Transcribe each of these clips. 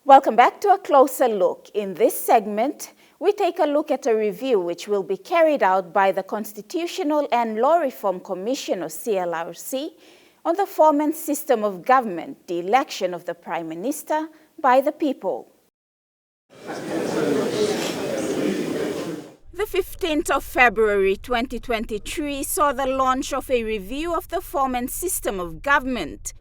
Welcome back to a closer look. In this segment, we take a look at a review which will be carried out by the Constitutional and Law Reform Commission, or CLRC, on the form and system of government, the election of the Prime Minister by the people. The 15th of February 2023 saw the launch of a review of the form and system of government.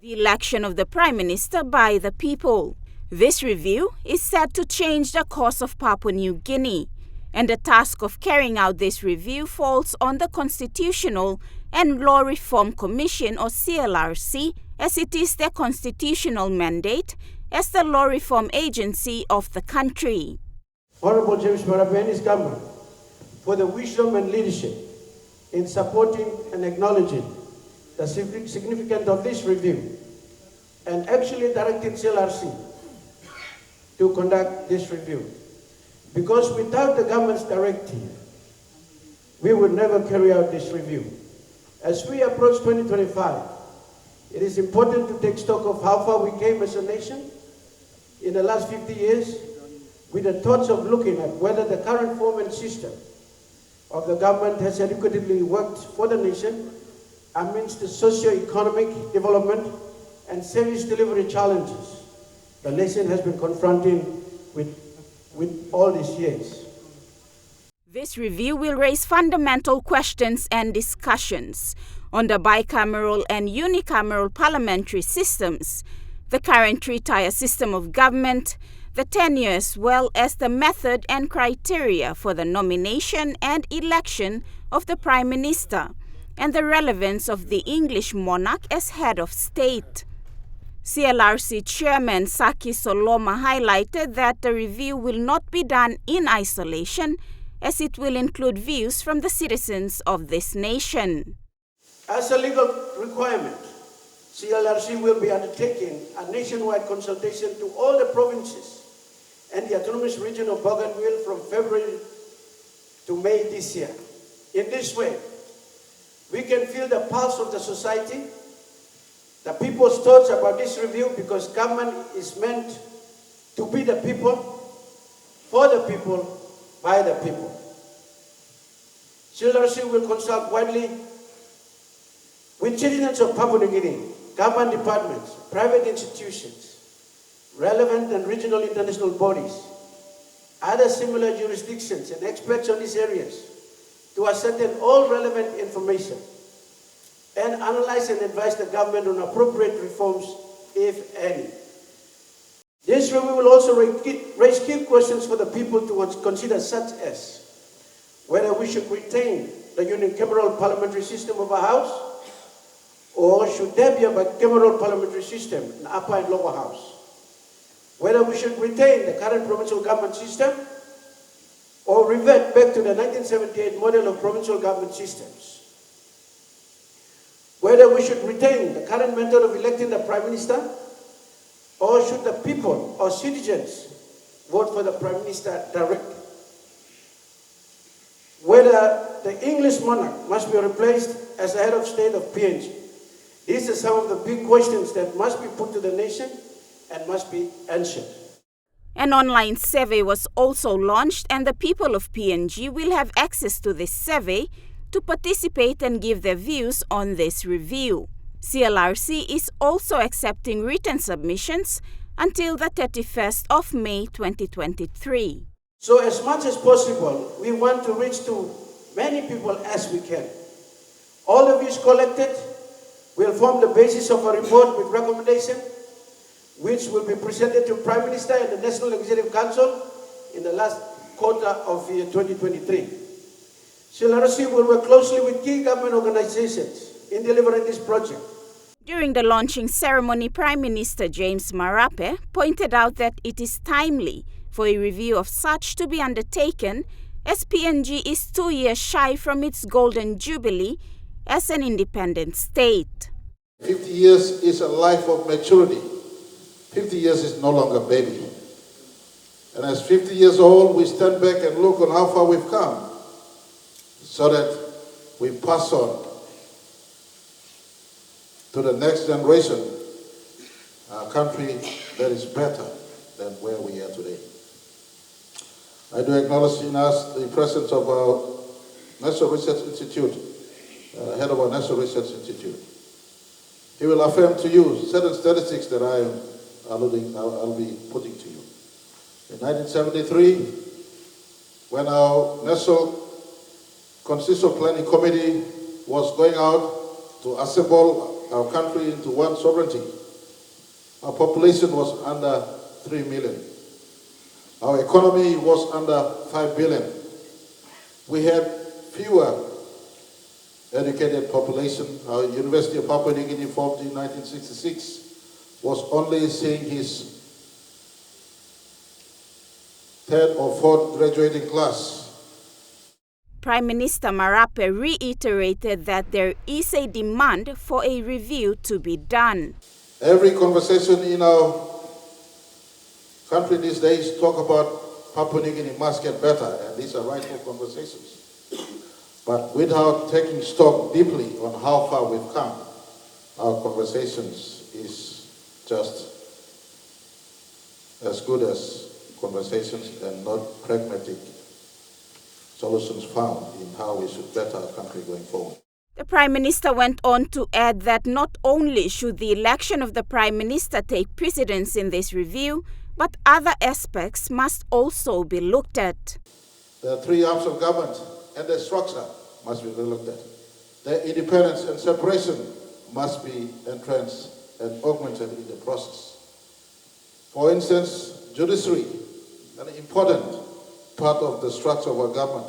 The election of the Prime Minister by the people. This review is set to change the course of Papua New Guinea, and the task of carrying out this review falls on the Constitutional and Law Reform Commission, or CLRC, as it is their constitutional mandate as the law reform agency of the country. Honorable James Marape and his government for the wisdom and leadership in supporting and acknowledging the significance of this review and actually directing CLRC to conduct this review. Because without the government's directive, we would never carry out this review. As we approach 2025, it is important to take stock of how far we came as a nation in the last 50 years with the thoughts of looking at whether the current form and system of the government has adequately worked for the nation amidst the socio-economic development and service delivery challenges the nation has been confronting with all these years. This review will raise fundamental questions and discussions on the bicameral and unicameral parliamentary systems, the current three-tier system of government, the tenure, as well as the method and criteria for the nomination and election of the Prime Minister, and the relevance of the English monarch as head of state. CLRC Chairman Saki Soloma highlighted that the review will not be done in isolation, as it will include views from the citizens of this nation. As a legal requirement, CLRC will be undertaking a nationwide consultation to all the provinces and the autonomous region of Bougainville from February to May this year. In this way, we can feel the pulse of the society, the people's thoughts about this review, because government is meant to be the people, for the people, by the people. CLRC will consult widely with citizens of Papua New Guinea, government departments, private institutions, relevant and regional international bodies, other similar jurisdictions and experts on these areas to ascertain all relevant information and analyze and advise the government on appropriate reforms, if any. This review will also raise key questions for the people to consider, such as whether we should retain the unicameral parliamentary system of our house, or should there be a bicameral parliamentary system in upper and lower house? Whether we should retain the current provincial government system or revert back to the 1978 model of provincial government systems. Whether we should retain the current method of electing the Prime Minister, or should the people or citizens vote for the Prime Minister directly? Whether the English monarch must be replaced as the head of state of PNG. These are some of the big questions that must be put to the nation and must be answered. An online survey was also launched, and the people of PNG will have access to this survey to participate and give their views on this review. CLRC is also accepting written submissions until the 31st of May 2023. So as much as possible, we want to reach to many people as we can. All the views collected will form the basis of a report with recommendation, which will be presented to Prime Minister and the National Executive Council in the last quarter of year 2023. CLRC will work closely with key government organizations in delivering this project. During the launching ceremony, Prime Minister James Marape pointed out that it is timely for a review of such to be undertaken, as PNG is 2 years shy from its golden jubilee as an independent state. 50 years is a life of maturity. 50 years is no longer baby. And as 50 years old, we stand back and look on how far we've come so that we pass on to the next generation a country that is better than where we are today. I do acknowledge in us the presence of our National Research Institute, head of our National Research Institute. He will affirm to you certain statistics that I'll be putting to you. In 1973, when our National Constitutional Planning Committee was going out to assemble our country into one sovereignty, our population was under 3 million. Our economy was under 5 billion. We had fewer educated population. Our University of Papua New Guinea, formed in 1966, was only seeing his third or fourth graduating class. Prime Minister Marape reiterated that there is a demand for a review to be done. Every conversation in our country these days talk about Papua New Guinea must get better, and these are rightful conversations. But without taking stock deeply on how far we've come, our conversations is just as good as conversations and not pragmatic solutions found in how we should better our country going forward. The Prime Minister went on to add that not only should the election of the Prime Minister take precedence in this review, but other aspects must also be looked at. The three arms of government and their structure must be relooked at. Their independence and separation must be enhanced and augmented in the process. For instance, judiciary, an important part of the structure of our government,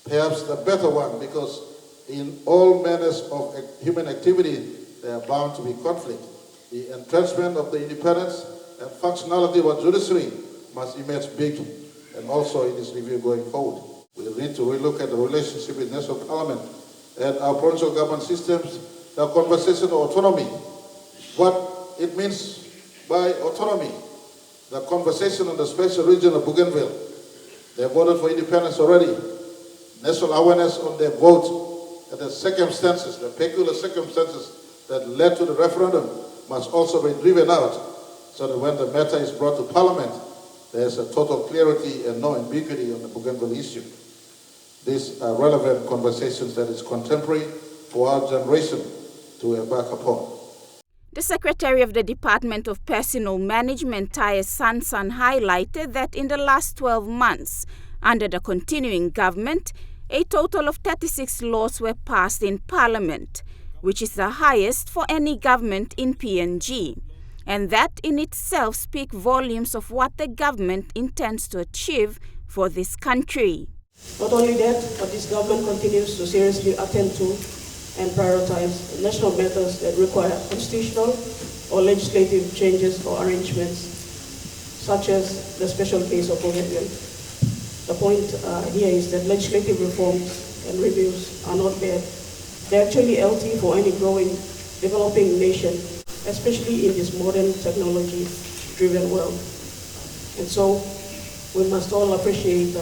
perhaps the better one, because in all manners of human activity, there are bound to be conflict. The entrenchment of the independence and functionality of our judiciary must emerge big, and also in this review going forward. We need to relook at the relationship with national parliament and our provincial government systems, the conversation of autonomy, what it means by autonomy, the conversation on the special region of Bougainville. They voted for independence already. National awareness on their vote and the circumstances, the peculiar circumstances that led to the referendum must also be driven out, so that when the matter is brought to Parliament, there's a total clarity and no ambiguity on the Bougainville issue. These are relevant conversations that is contemporary for our generation to embark upon. The Secretary of the Department of Personal Management, Taya Sansan, highlighted that in the last 12 months, under the continuing government, a total of 36 laws were passed in Parliament, which is the highest for any government in PNG. And that in itself speaks volumes of what the government intends to achieve for this country. Not only that, but this government continues to seriously attend to and prioritize national matters that require constitutional or legislative changes or arrangements, such as the special case of Bougainville. The point here is that legislative reforms and reviews are not bad. They're actually healthy for any growing, developing nation, especially in this modern technology-driven world. And so we must all appreciate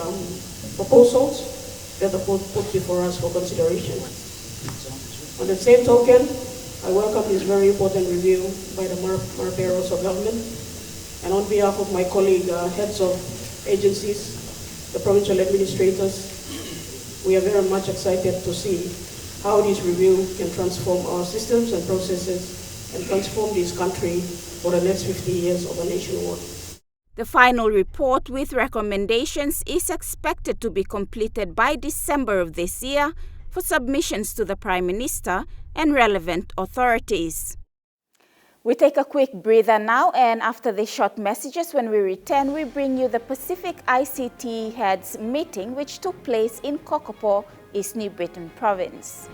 proposals that are put before us for consideration. On the same token, I welcome this very important review by the Marape also government. And on behalf of my colleague, heads of agencies, the provincial administrators, we are very much excited to see how this review can transform our systems and processes and transform this country for the next 50 years of a nationwide. The final report with recommendations is expected to be completed by December of this year for submissions to the Prime Minister and relevant authorities. We take a quick breather now, and after the short messages, when we return, we bring you the Pacific ICT Heads meeting which took place in Kokopo, East New Britain Province.